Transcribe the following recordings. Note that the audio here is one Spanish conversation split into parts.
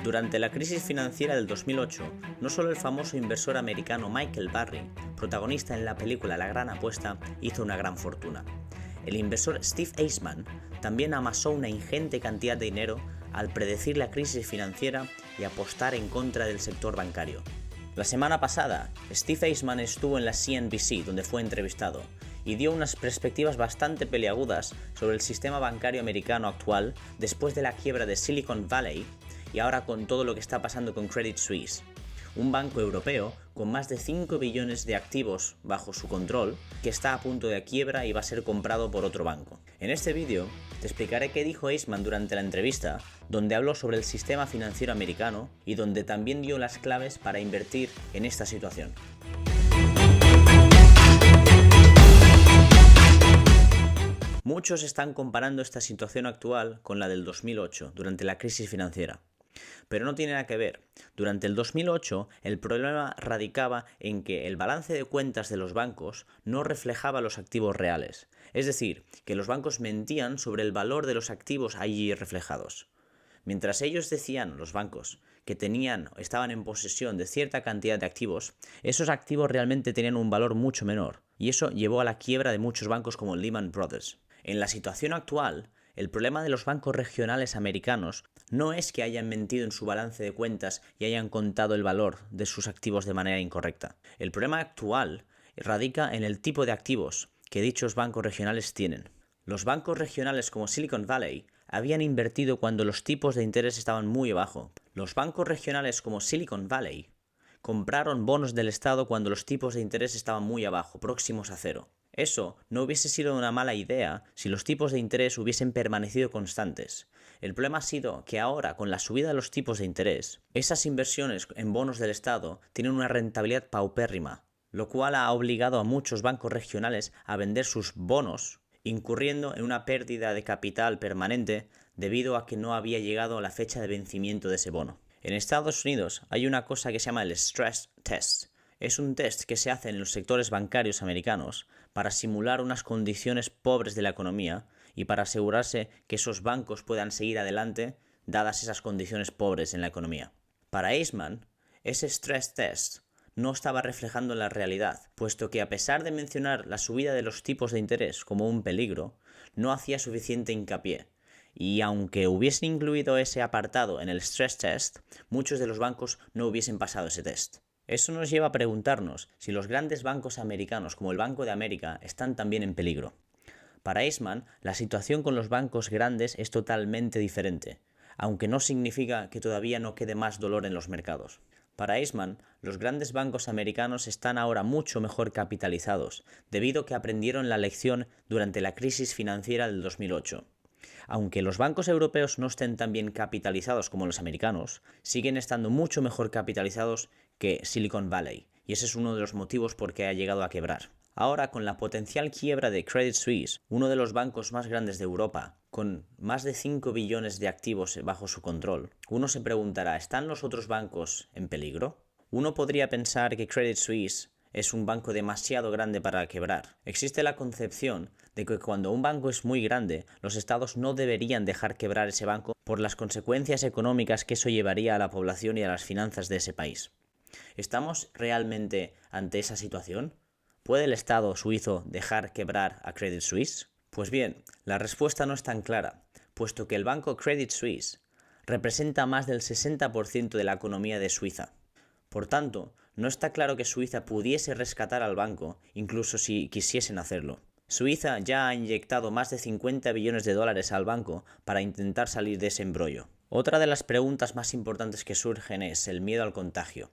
Durante la crisis financiera del 2008, no solo el famoso inversor americano Michael Burry, protagonista en la película La Gran Apuesta, hizo una gran fortuna. El inversor Steve Eisman también amasó una ingente cantidad de dinero al predecir la crisis financiera y apostar en contra del sector bancario. La semana pasada, Steve Eisman estuvo en la CNBC, donde fue entrevistado, y dio unas perspectivas bastante peliagudas sobre el sistema bancario americano actual después de la quiebra de Silicon Valley y ahora con todo lo que está pasando con Credit Suisse, un banco europeo con más de 5 billones de activos bajo su control, que está a punto de quiebra y va a ser comprado por otro banco. En este vídeo te explicaré qué dijo Eisman durante la entrevista, donde habló sobre el sistema financiero americano y donde también dio las claves para invertir en esta situación. Muchos están comparando esta situación actual con la del 2008, durante la crisis financiera. Pero no tiene nada que ver. Durante el 2008, el problema radicaba en que el balance de cuentas de los bancos no reflejaba los activos reales. Es decir, que los bancos mentían sobre el valor de los activos allí reflejados. Mientras ellos decían, los bancos, que estaban en posesión de cierta cantidad de activos, esos activos realmente tenían un valor mucho menor. Y eso llevó a la quiebra de muchos bancos como Lehman Brothers. En la situación actual, el problema de los bancos regionales americanos no es que hayan mentido en su balance de cuentas y hayan contado el valor de sus activos de manera incorrecta. El problema actual radica en el tipo de activos que dichos bancos regionales tienen. Los bancos regionales como Silicon Valley habían invertido cuando los tipos de interés estaban muy abajo. Los bancos regionales como Silicon Valley compraron bonos del Estado cuando los tipos de interés estaban muy abajo, próximos a cero. Eso no hubiese sido una mala idea si los tipos de interés hubiesen permanecido constantes. El problema ha sido que ahora, con la subida de los tipos de interés, esas inversiones en bonos del Estado tienen una rentabilidad paupérrima, lo cual ha obligado a muchos bancos regionales a vender sus bonos, incurriendo en una pérdida de capital permanente debido a que no había llegado la fecha de vencimiento de ese bono. En Estados Unidos hay una cosa que se llama el stress test. Es un test que se hace en los sectores bancarios americanos para simular unas condiciones pobres de la economía y para asegurarse que esos bancos puedan seguir adelante dadas esas condiciones pobres en la economía. Para Eisman, ese stress test no estaba reflejando la realidad, puesto que a pesar de mencionar la subida de los tipos de interés como un peligro, no hacía suficiente hincapié. Y aunque hubiesen incluido ese apartado en el stress test, muchos de los bancos no hubiesen pasado ese test. Eso nos lleva a preguntarnos si los grandes bancos americanos como el Banco de América están también en peligro. Para Eisman, la situación con los bancos grandes es totalmente diferente, aunque no significa que todavía no quede más dolor en los mercados. Para Eisman, los grandes bancos americanos están ahora mucho mejor capitalizados, debido a que aprendieron la lección durante la crisis financiera del 2008. Aunque los bancos europeos no estén tan bien capitalizados como los americanos, siguen estando mucho mejor capitalizados que Silicon Valley, y ese es uno de los motivos por qué ha llegado a quebrar. Ahora, con la potencial quiebra de Credit Suisse, uno de los bancos más grandes de Europa, con más de 5 billones de activos bajo su control, uno se preguntará, ¿están los otros bancos en peligro? Uno podría pensar que Credit Suisse es un banco demasiado grande para quebrar. Existe la concepción de que cuando un banco es muy grande, los estados no deberían dejar quebrar ese banco por las consecuencias económicas que eso llevaría a la población y a las finanzas de ese país. ¿Estamos realmente ante esa situación? ¿Puede el Estado suizo dejar quebrar a Credit Suisse? Pues bien, la respuesta no es tan clara, puesto que el banco Credit Suisse representa más del 60% de la economía de Suiza. Por tanto, no está claro que Suiza pudiese rescatar al banco, incluso si quisiesen hacerlo. Suiza ya ha inyectado más de 50 billones de dólares al banco para intentar salir de ese embrollo. Otra de las preguntas más importantes que surgen es el miedo al contagio.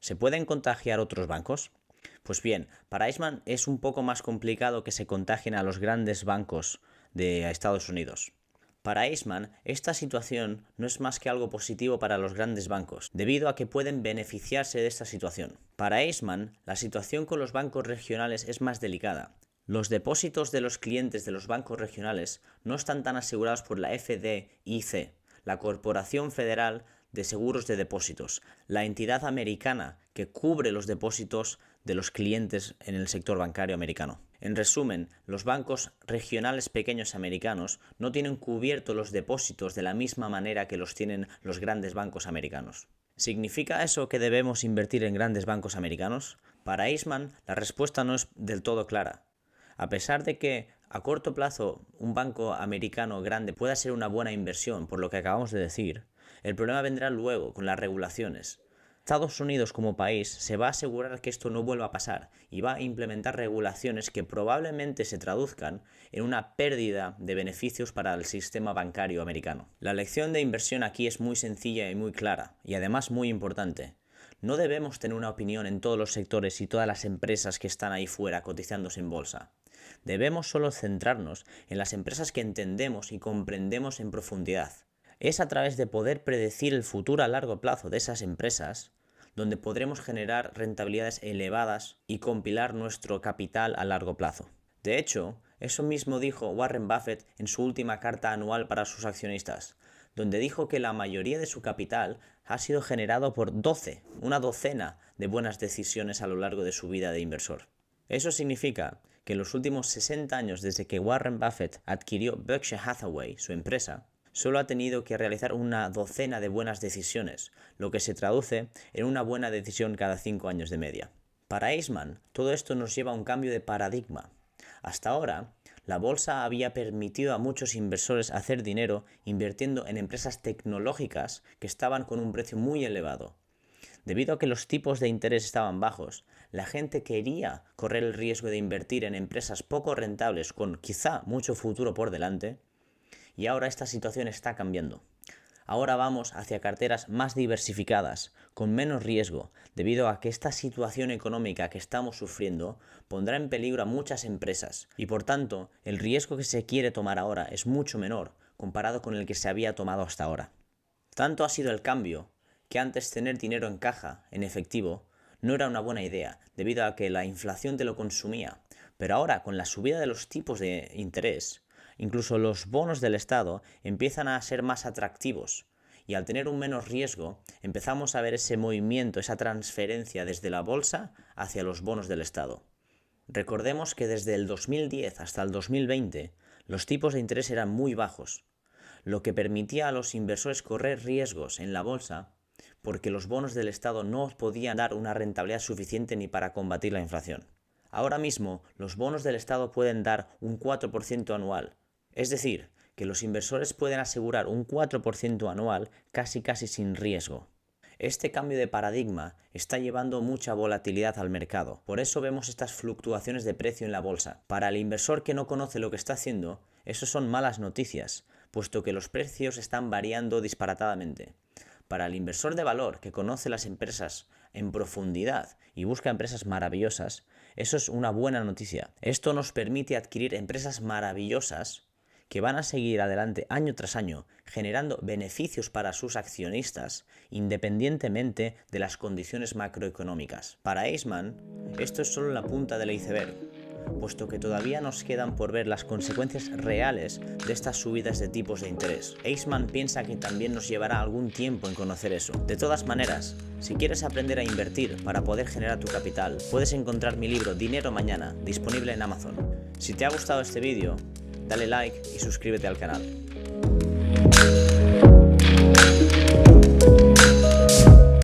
¿Se pueden contagiar otros bancos? Pues bien, para Eisman es un poco más complicado que se contagien a los grandes bancos de Estados Unidos. Para Eisman, esta situación no es más que algo positivo para los grandes bancos, debido a que pueden beneficiarse de esta situación. Para Eisman, la situación con los bancos regionales es más delicada. Los depósitos de los clientes de los bancos regionales no están tan asegurados por la FDIC, la Corporación Federal de Seguros de Depósitos, la entidad americana que cubre los depósitos de los clientes en el sector bancario americano. En resumen, los bancos regionales pequeños americanos no tienen cubiertos los depósitos de la misma manera que los tienen los grandes bancos americanos. ¿Significa eso que debemos invertir en grandes bancos americanos? Para Eastman, la respuesta no es del todo clara. A pesar de que a corto plazo un banco americano grande pueda ser una buena inversión, por lo que acabamos de decir, el problema vendrá luego con las regulaciones. Estados Unidos como país se va a asegurar que esto no vuelva a pasar y va a implementar regulaciones que probablemente se traduzcan en una pérdida de beneficios para el sistema bancario americano. La lección de inversión aquí es muy sencilla y muy clara, y además muy importante. No debemos tener una opinión en todos los sectores y todas las empresas que están ahí fuera cotizándose en bolsa. Debemos solo centrarnos en las empresas que entendemos y comprendemos en profundidad. Es a través de poder predecir el futuro a largo plazo de esas empresas donde podremos generar rentabilidades elevadas y compilar nuestro capital a largo plazo. De hecho, eso mismo dijo Warren Buffett en su última carta anual para sus accionistas, donde dijo que la mayoría de su capital ha sido generado por una docena de buenas decisiones a lo largo de su vida de inversor. Eso significa que en los últimos 60 años desde que Warren Buffett adquirió Berkshire Hathaway, su empresa, solo ha tenido que realizar una docena de buenas decisiones, lo que se traduce en una buena decisión cada 5 años de media. Para Eastman, todo esto nos lleva a un cambio de paradigma. Hasta ahora, la bolsa había permitido a muchos inversores hacer dinero invirtiendo en empresas tecnológicas que estaban con un precio muy elevado. Debido a que los tipos de interés estaban bajos, la gente quería correr el riesgo de invertir en empresas poco rentables con quizá mucho futuro por delante, y ahora esta situación está cambiando. Ahora vamos hacia carteras más diversificadas, con menos riesgo, debido a que esta situación económica que estamos sufriendo pondrá en peligro a muchas empresas, y por tanto el riesgo que se quiere tomar ahora es mucho menor comparado con el que se había tomado hasta ahora. Tanto ha sido el cambio que antes tener dinero en caja, en efectivo, no era una buena idea, debido a que la inflación te lo consumía, pero ahora con la subida de los tipos de interés, incluso los bonos del Estado empiezan a ser más atractivos y al tener un menos riesgo empezamos a ver ese movimiento, esa transferencia desde la bolsa hacia los bonos del Estado. Recordemos que desde el 2010 hasta el 2020 los tipos de interés eran muy bajos, lo que permitía a los inversores correr riesgos en la bolsa porque los bonos del Estado no podían dar una rentabilidad suficiente ni para combatir la inflación. Ahora mismo los bonos del Estado pueden dar un 4% anual. Es decir, que los inversores pueden asegurar un 4% anual casi sin riesgo. Este cambio de paradigma está llevando mucha volatilidad al mercado. Por eso vemos estas fluctuaciones de precio en la bolsa. Para el inversor que no conoce lo que está haciendo, eso son malas noticias, puesto que los precios están variando disparatadamente. Para el inversor de valor que conoce las empresas en profundidad y busca empresas maravillosas, eso es una buena noticia. Esto nos permite adquirir empresas maravillosas que van a seguir adelante año tras año, generando beneficios para sus accionistas, independientemente de las condiciones macroeconómicas. Para Eastman, esto es solo la punta del iceberg, puesto que todavía nos quedan por ver las consecuencias reales de estas subidas de tipos de interés. Eastman piensa que también nos llevará algún tiempo en conocer eso. De todas maneras, si quieres aprender a invertir para poder generar tu capital, puedes encontrar mi libro Dinero Mañana, disponible en Amazon. Si te ha gustado este vídeo, dale like y suscríbete al canal.